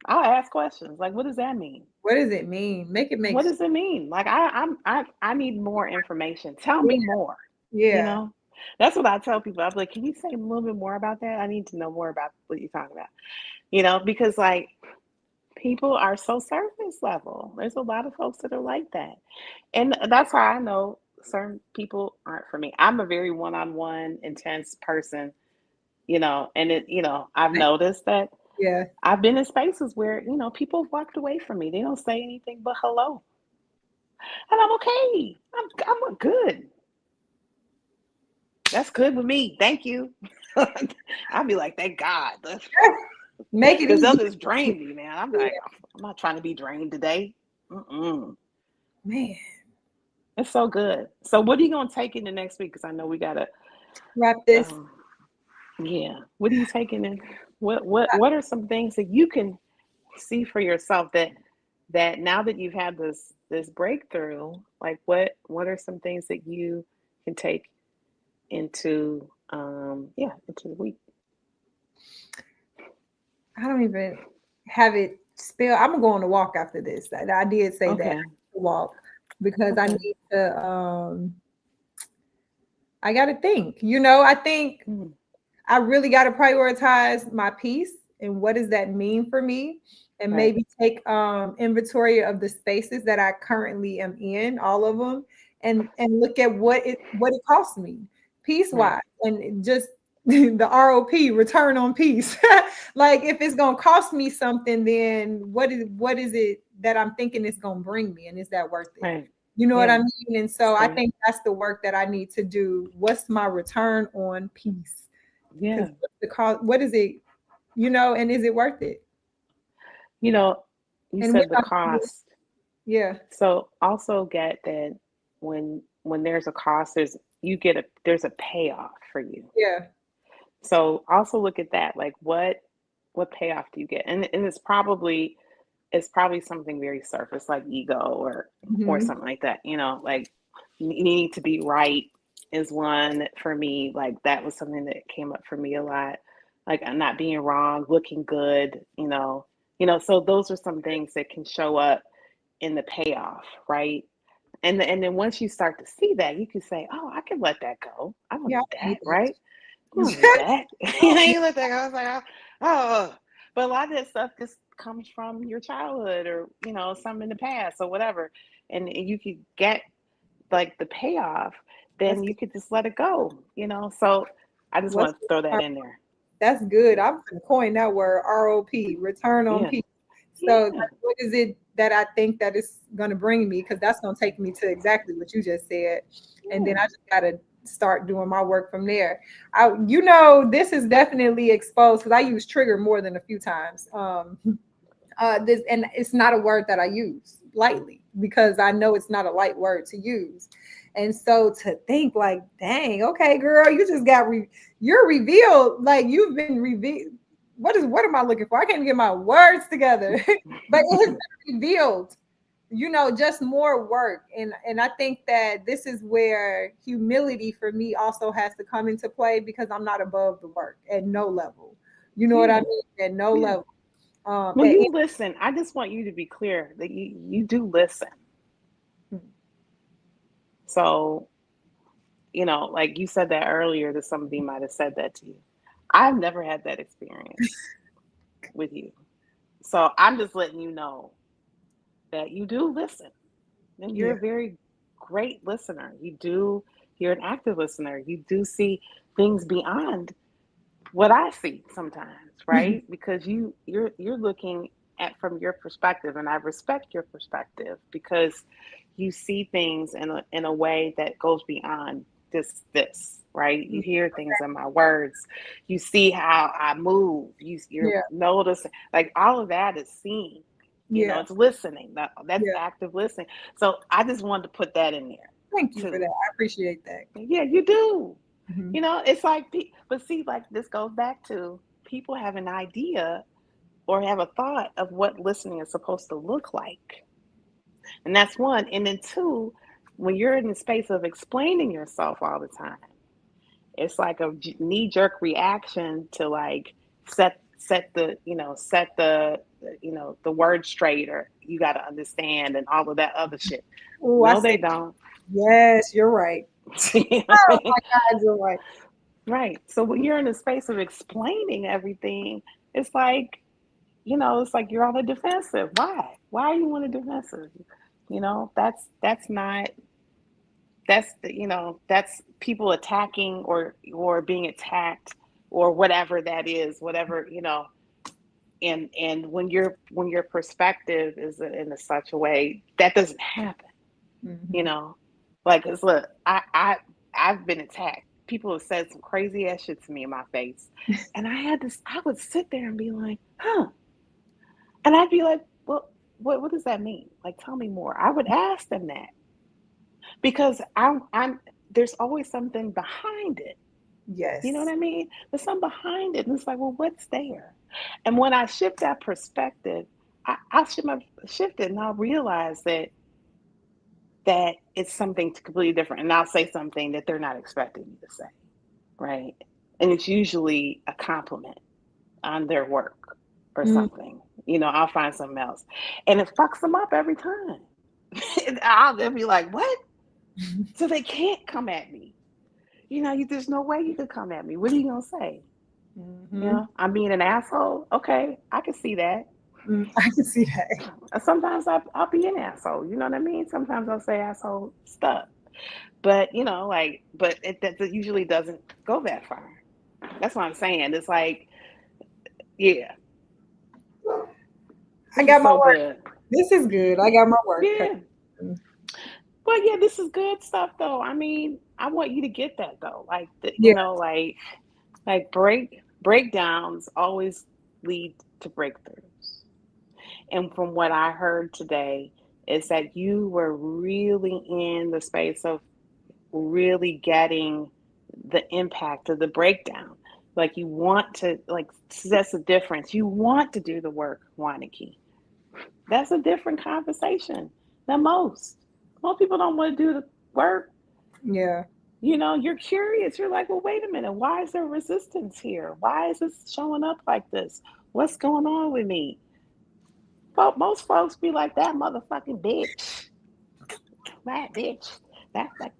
I'll ask questions like, what does that mean? What does it mean? Make it make What sense. does it mean? Like I need more information. Tell me more. You Yeah. know? That's what I tell people. I'm like, can you say a little bit more about that? I need to know more about what you're talking about. Because like people are so surface level. There's a lot of folks that are like that. And that's why I know certain people aren't for me. I'm a very one-on-one intense person, and I've noticed that Yeah. I've been in spaces where, people walked away from me. They don't say anything but hello. And I'm okay. I'm good. That's good with me. Thank you. I'll be like, thank God. Make it Because they'll easy. just drain me, man. I'm like, Yeah. I'm not trying to be drained today. Mm-mm. Man. It's so good. So what are you going to take in the next week? Because I know we got to, Wrap this. um, yeah. What are you taking in? What are some things that you can see for yourself that now that you've had this breakthrough, like what are some things that you can take into into the week? I don't even have it spelled. I'm gonna go on a walk after this. I did say that Okay. walk because I Okay. need to. I got to think. I think Mm, I really got to prioritize my peace and what does that mean for me, and right. maybe take inventory of the spaces that I currently am in, all of them, and look at what it costs me, peace Right. wise, and just the ROP, return on peace. Like if it's gonna cost me something, then what is it that I'm thinking it's gonna bring me, and is that worth it? Right. You know what I Yeah. mean? And That's so I great. think that's the work that I need to do. What's my return on peace? Because Yeah. what's the cost? What is it? And is it worth it? You know, you And when said the cost. yeah, So also get that when there's a cost, there's a payoff for you. yeah, So also look at that. Like what payoff do you get? And it's probably something very surface like ego or hmm something like that. Like needing to be right is one for me. Like that was something that came up for me a lot. Like I'm not being wrong, looking good, so those are some things that can show up in the payoff, right? And then once you start to see that, you can say, "Oh, I can let that go. I don't yeah. need I need that, right? I don't need that. that." You let that go. I was like, "Oh." But a lot of that stuff just comes from your childhood or something in the past or whatever, and you could get like the payoff, That's then good. you could just let it go. So I just What's want to throw that in there. That's good. I'm gonna coin that word ROP, return on Yeah, peace. So like, yeah, what is it that I think that is gonna bring me? Because that's gonna take me to exactly what you just said, and then yeah, I just gotta start doing my work from there. This is definitely exposed because I use trigger more than a few times. This and it's not a word that I use lightly because I know it's not a light word to use. And so to think like, dang, okay, girl, you just you're revealed, like you've been revealed. What am I looking for? I can't even get my words together. But it has been revealed, just more work. And I think that this is where humility for me also has to come into play because I'm not above the work at no level. You know what I yeah, mean? At no yeah. level. Well, At you listen. I just want you to be clear that you do listen. So, like you said that earlier that somebody might have said that to you. I've never had that experience with you. So I'm just letting you know that you do listen. And you're Yeah, a very great listener. You're an active listener. You do see things beyond what I see sometimes, right? Because you're looking at from your perspective, and I respect your perspective because you see things in a way that goes beyond this, right? You hear things in my words, you see how I move, you're yeah, noticing, like all of that is seen. yeah, It's listening. That's yeah. active listening. So I just wanted to put that in there Thank you for too. that. I appreciate that. Yeah, you do. Mhm. It's like, but see, like this goes back to people have an idea or have a thought of what listening is supposed to look like. And that's one. And then two, when you're in the space of explaining yourself all the time, it's like a knee jerk reaction to like set the word straight, or you got to understand and all of that other shit. Oh, I No, say they don't. yes. You're right. You know what I Oh mean? my God, you're right. Right. So when you're in the space of explaining everything, it's like, it's like you're on the defensive. Why? Why are you on the defensive? That's not that's people attacking or being attacked or whatever that is, whatever, and when your perspective is in such a way that doesn't happen, you Mhm. know. Like, 'cause look, I've been attacked. People have said some crazy ass shit to me in my face, and I would sit there and be like, huh, and I'd be like, well, what does that mean? Like, tell me more. I would ask them that because I'm there's always something behind it. You know what Yes. I mean? There's something behind it. And it's like, well, what's there? And when I shift that perspective, shift it and I'll realize that it's something completely different. And I'll say something that they're not expecting me to say, right? And it's usually a compliment on their work or Mm. something. I'll find something else. And it fucks them up every time. They'll be like, what? So they can't come at me. There's no way you could come at me. What are you going to say? Mm-hmm. I'm being an asshole. Okay, I can see that. I can see that. Sometimes I'll be an asshole. You know what I mean? Sometimes I'll say asshole stuff. But, that usually doesn't go that far. That's what I'm saying. It's like, yeah, I this is got my so work. good. This is good. I got my work cut. Yeah. But yeah, this is good stuff though. I mean, I want you to get that though. Yeah. Like breakdowns always lead to breakthroughs. And from what I heard today is that you were really in the space of really getting the impact of the breakdown. Like you want to, that's the difference. You want to do the work, Wanaki. That's a different conversation than most. Most people don't want to do the work. Yeah. You're curious. You're like, well, wait a minute. Why is there resistance here? Why is this showing up like this? What's going on with me? Well, most folks be like, that motherfucking bitch. That bitch. That's like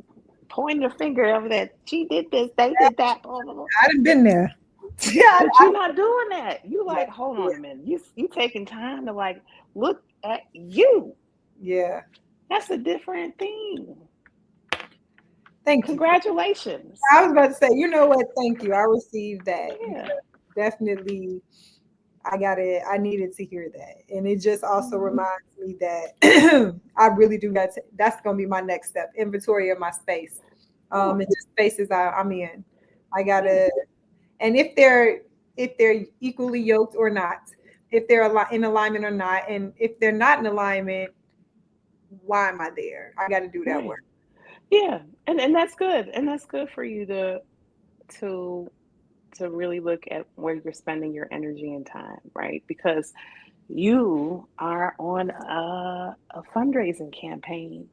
pointing the finger over that. She did this. They did that. Blah, blah, blah. I'd have been there. Yeah. But you're not doing that. You like, hold on a minute. You taking time to look at you. Yeah. That's a different thing. Thank you. Congratulations. I was about to say, you know what? Thank you. I received that. Yeah. Definitely. I needed to hear that. And it just also reminds me that I really do that's going to be my next step, inventory of my space. And just spaces I'm in. I gotta, and if they're equally yoked or not, if they're in alignment or not, and if they're not in alignment, why am I there? I got to do that Right. work. Yeah. And that's good. And that's good for you to really look at where you're spending your energy and time, right? Because you are on a fundraising campaign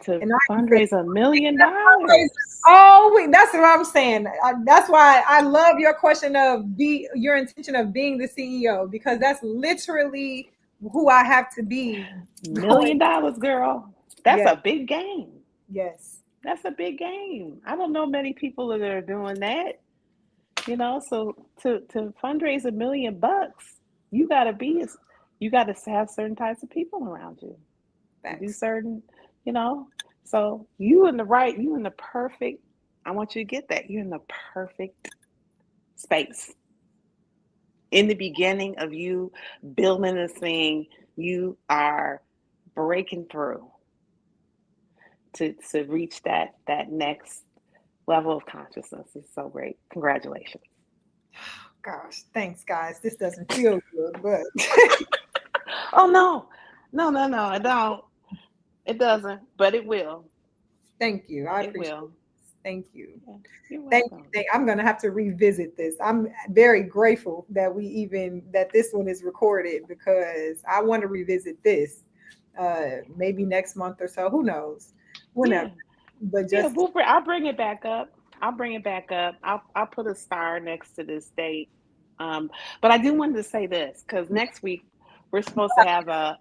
to And I can say, fundraise $1 million. oh, wait, that's what I'm saying. That's why I love your question of your intention of being the CEO, because that's literally who I have to be. $1 million, girl. That's Yes. a big game. Yes. That's a big game. I don't know many people that are doing that. So to fundraise $1 million, you got to have certain types of people around you. Do certain, so you in the perfect, I want you to get that. You're in the perfect space. In the beginning of you building this thing, you are breaking through to reach that next level of consciousness. It's so great. Congratulations. Gosh, thanks, guys. This doesn't feel good, but oh no, I don't. It doesn't, but it will. Thank you. I appreciate it. Thank you. Yeah, you're Thank welcome. you. I'm going to have to revisit this. I'm very grateful that that this one is recorded, because I want to revisit this maybe next month or so. Who knows? Whenever. Yeah. But just I'll bring it back up. I'll put a star next to this date. But I do want to say this, because next week we're supposed to have a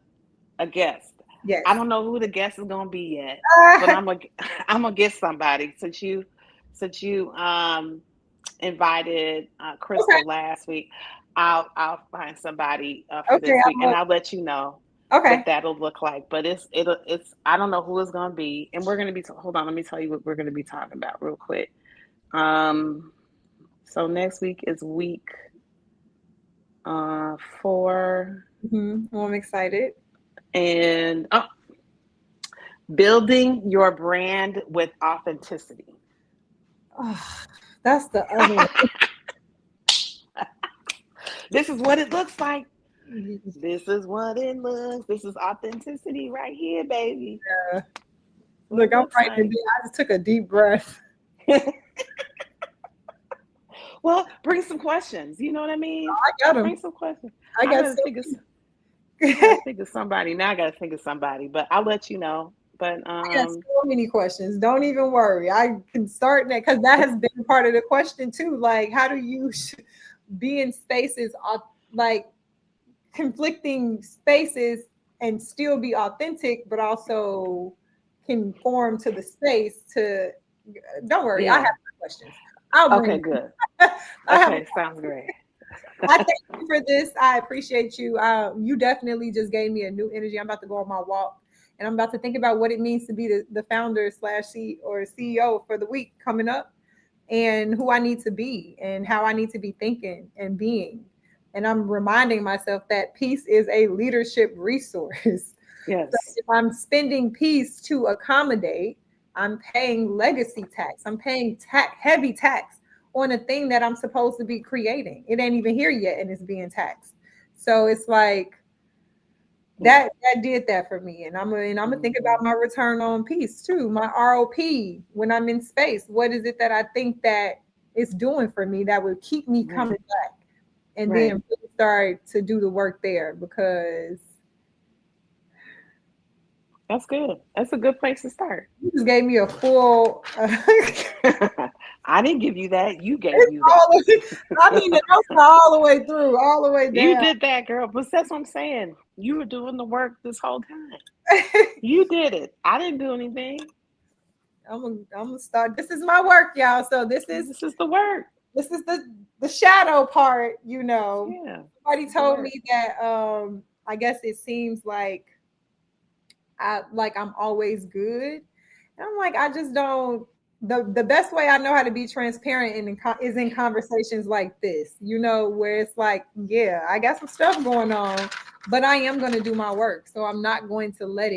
guest. Yes. I don't know who the guest is gonna be yet, but I'm gonna get somebody, since you invited Crystal last week. I'll find somebody for this week, and I'll let you know what that'll look like. But it's I don't know who it's gonna be, and we're gonna be hold on, let me tell you what we're gonna be talking about real quick. So next week is week 4. Well, I'm excited. And building your brand with authenticity. Oh, that's the other. This is what it looks like. This is what it looks. This is authenticity right here, baby. Yeah. Look, I'm right there. I just took a deep breath. Well, bring some questions. You know what I mean? I got Bring them. some questions. I I got gotta think of. I so gotta think of somebody. Now I gotta think of somebody, but I'll let you know. But I got so many questions. Don't even worry. I can start that because that has been part of the question too. Like, how do you be in spaces like conflicting spaces and still be authentic, but also conform to the space? To don't worry, I have yeah. my questions. I'll Okay, bring. good. I have. Okay, sounds great. I thank you for this. I appreciate you. You definitely just gave me a new energy. I'm about to go on my walk, and I'm about to think about what it means to be the founder slash C or CEO for the week coming up, and who I need to be, and how I need to be thinking and being. And I'm reminding myself that peace is a leadership resource. So Yes. if I'm spending peace to accommodate, I'm paying legacy tax. I'm paying heavy tax on a thing that I'm supposed to be creating. It ain't even here yet and it's being taxed. So it's like Yeah. that did that for me. And I'm gonna think about my return on peace too, my ROP when I'm in space. What is it that I think that it's doing for me that would keep me Right. coming back? And Right. then really start to do the work there because That's good. That's a good place to start. you just gave me a full I didn't give you that. You gave it's you that. all I mean the notes are all the way through, all the way You down. did that, girl. But that's what I'm saying. You were doing the work this whole time. You did it. I didn't do anything. I'm gonna start. This is my work, y'all. So This is the work. this is the shadow part, you know. Yeah. Somebody It's the told me work. that I guess it seems like I'm always good. And I'm like, I just don't the best way I know how to be transparent is in conversations like this, you know, where it's like, yeah, I got some stuff going on, but I am going to do my work. So I'm not going to let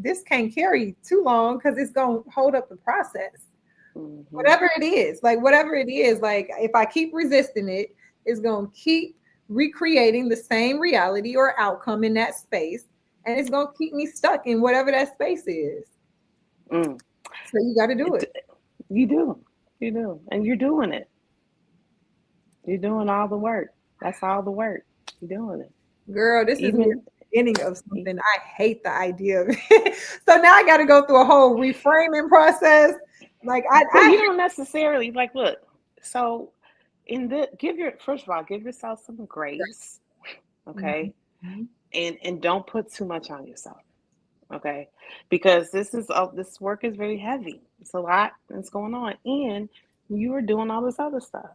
this can't carry too long because it's going to hold up the process. Mm-hmm. Whatever it is, like if I keep resisting it, it's going to keep recreating the same reality or outcome in that space. And it's going to keep me stuck in whatever that space is. Mm. So you got to do it. You do. You do. And you're doing it. You're doing all the work. That's all the work. You're doing it. Girl, this is me Even at the beginning of something. I hate the idea of it. So now I got to go through a whole reframing process. Like but you don't necessarily like look. So in the first of all, give yourself some grace. Okay. Mhm. And don't put too much on yourself. Okay. Because this work is very heavy. It's a lot that's going on. And you are doing all this other stuff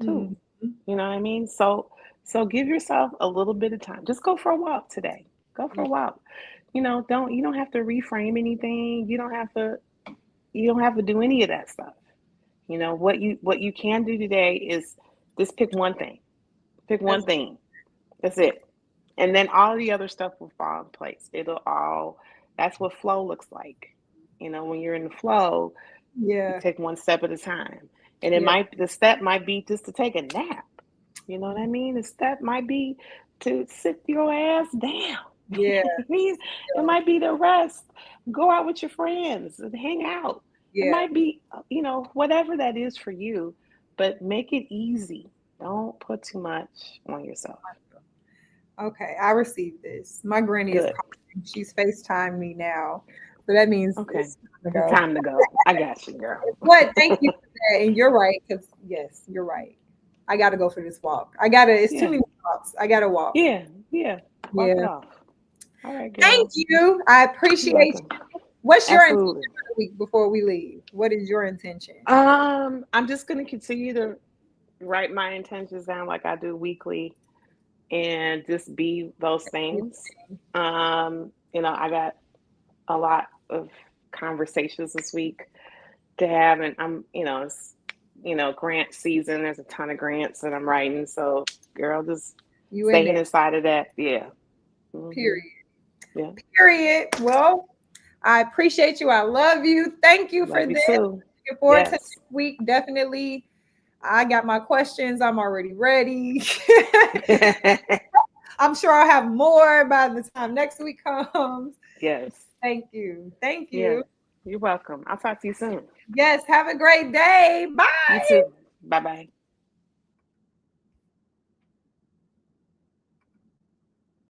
too. Mhm. You know what I mean? So give yourself a little bit of time. Just go for a walk today. Go for a walk. You don't have to reframe anything. You don't have to do any of that stuff. What you can do today is just pick one thing. Pick one That's thing. That's it. And then all the other stuff will fall in place. That's what flow looks like. When you're in the flow, you yeah. take one step at a time. And Yeah. the step might be just to take a nap. You know what I mean? The step might be to sit your ass down. Yeah. It might be to rest, go out with your friends and hang out. It Yeah. might be, whatever that is for you, but make it easy. Don't put too much on yourself. Okay. I received this. My granny is Good. calling. She's FaceTime me now. So that means Okay. it's time to It's go. time to go. I got you, girl. But thank you for that. And you're right, because yes, you're right. I gotta go for this walk. It's too Yeah. many walks. I gotta walk. Yeah. Yeah. Walk it Yeah. off. All right, Thank girl. you. I You're appreciate welcome. you. What's your intention Absolutely. for the week before we leave? What is your intention? I'm just gonna continue to write my intentions down like I do weekly and just be those things. I got a lot of conversations this week to have, and it's grant season. There's a ton of grants that I'm writing, so girl, just You in staying there. inside of that. Yeah. Period. Yeah. Period. Well, I appreciate you. I love you. Thank you for Love you this. too. Looking forward to Yes. next week. Definitely. I got my questions. I'm already ready. I'm sure I'll have more by the time next week comes. Yes. Thank you. Thank Yeah. you. You're welcome. I'll talk to you soon. Yes. Have a great day. You Bye. too. Bye bye.